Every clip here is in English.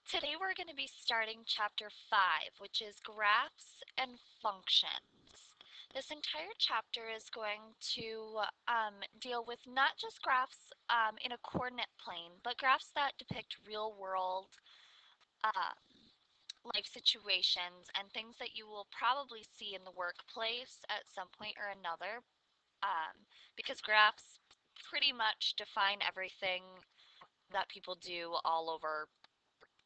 Today we're going to be starting chapter 5, which is graphs and functions. This entire chapter is going to deal with not just graphs in a coordinate plane, but graphs that depict real world um, life situations and things that you will probably see in the workplace at some point or another, because graphs pretty much define everything that people do all over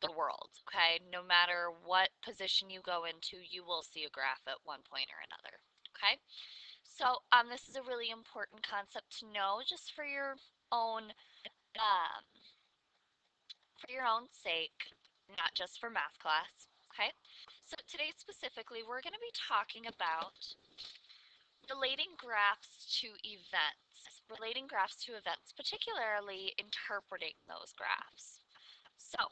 the world, okay? No matter what position you go into, you will see a graph at one point or another, okay? So this is a really important concept to know just own um, for your own sake, not just for math class, okay? So today specifically, we're going to be talking about relating graphs to events, particularly interpreting those graphs. So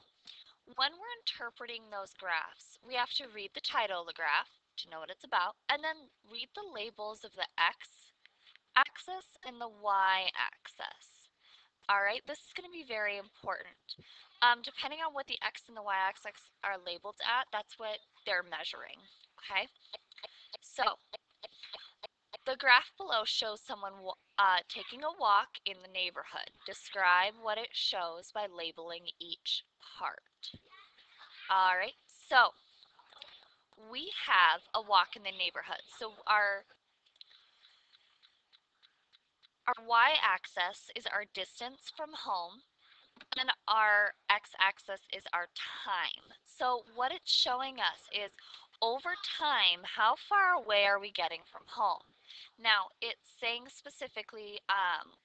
when we're interpreting those graphs, we have to read the title of the graph to know what it's about, and then read the labels of the x-axis and the y-axis. All right, this is going to be very important. Depending on what the x and the y-axis are labeled at, that's what they're measuring. Okay, so the graph below shows someone taking a walk in the neighborhood. Describe what it shows by labeling each part. All right, so we have a walk in the neighborhood. So our y-axis is our distance from home, and our x-axis is our time. So what it's showing us is over time, how far away are we getting from home? Now, it's saying specifically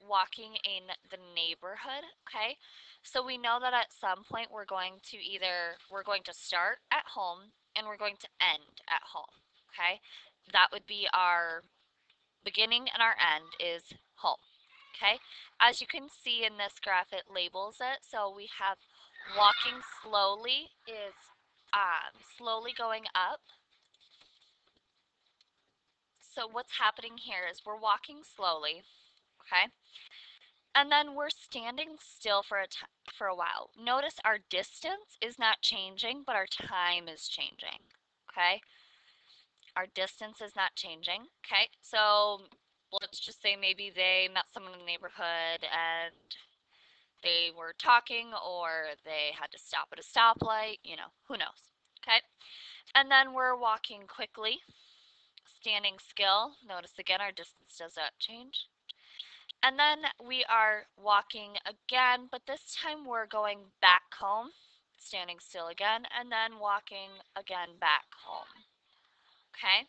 walking in the neighborhood, okay? So we know that at some point we're going to start at home and we're going to end at home, okay? That would be our beginning and our end is home. Okay, as you can see in this graph, it labels it. So we have walking slowly is slowly going up. So what's happening here is we're walking slowly, okay, and then we're standing still for a while. Notice our distance is not changing, but our time is changing. Okay, our distance is not changing. Okay, so let's just say maybe they met someone in the neighborhood and they were talking or they had to stop at a stoplight, who knows. Okay, and then we're walking quickly, standing still. Notice again our distance does not change. And then we are walking again, but this time we're going back home, standing still again, and then walking again back home. Okay,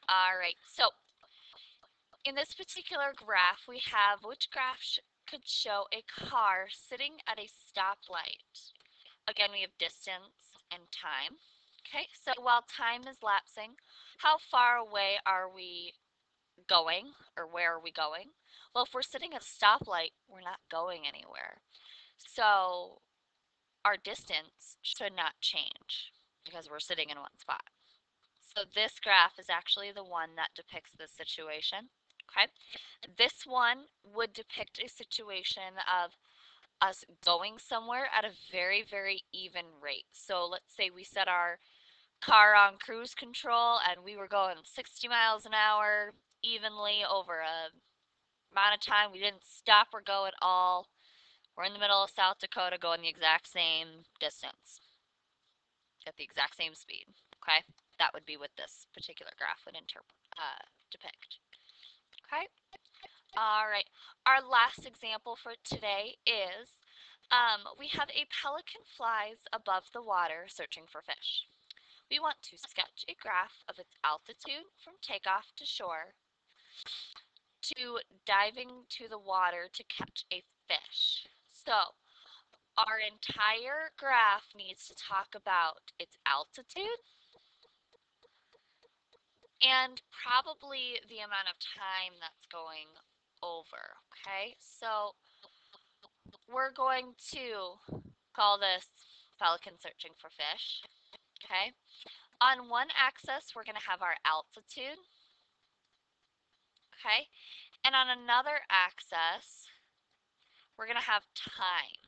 all right, so in this particular graph, we have which graph could show a car sitting at a stoplight. Again, we have distance and time. Okay, so while time is lapsing, how far away are we going, or where are we going? Well, if we're sitting at a stoplight, we're not going anywhere. So our distance should not change because we're sitting in one spot. So this graph is actually the one that depicts this situation. Okay, this one would depict a situation of us going somewhere at a very, very even rate. So let's say we set our car on cruise control and we were going 60 miles an hour evenly over a amount of time. We didn't stop or go at all. We're in the middle of South Dakota going the exact same distance at the exact same speed. Okay, that would be what this particular graph would depict. Okay, all right. Our last example for today is we have a pelican flies above the water searching for fish. We want to sketch a graph of its altitude from takeoff to shore to diving to the water to catch a fish. So our entire graph needs to talk about its altitude and probably the amount of time that's going over. Okay, so we're going to call this pelican searching for fish. Okay, on one axis we're going to have our altitude. Okay, and on another axis we're going to have time.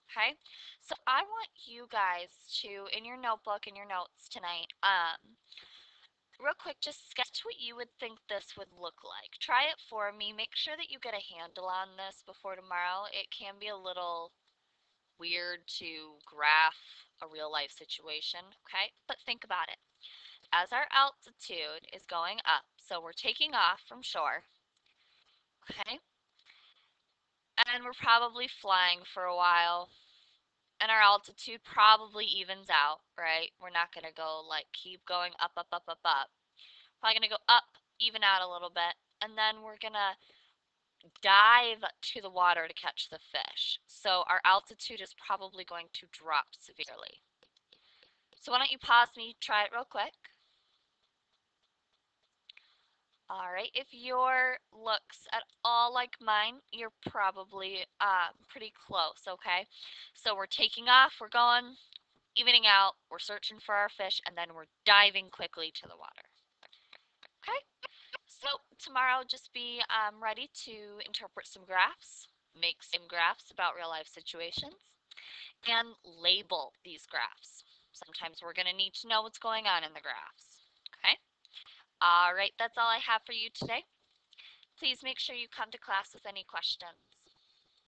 Okay, so I want you guys to, in your notebook, in your notes tonight, real quick, just sketch what you would think this would look like. Try it for me. Make sure that you get a handle on this before tomorrow. It can be a little weird to graph a real life situation, okay? But think about it. As our altitude is going up, so we're taking off from shore, okay? And we're probably flying for a while, and our altitude probably evens out, right? We're not going to go like keep going up, up, up, up, up. Probably going to go up, even out a little bit, and then we're going to dive to the water to catch the fish. So our altitude is probably going to drop severely. So why don't you pause me, try it real quick. All right, if your looks at all like mine, you're probably pretty close, okay? So we're taking off, we're going, evening out, we're searching for our fish, and then we're diving quickly to the water. Okay, so tomorrow just be ready to interpret some graphs, make some graphs about real life situations, and label these graphs. Sometimes we're going to need to know what's going on in the graphs. Okay, all right, that's all I have for you today. Please make sure you come to class with any questions.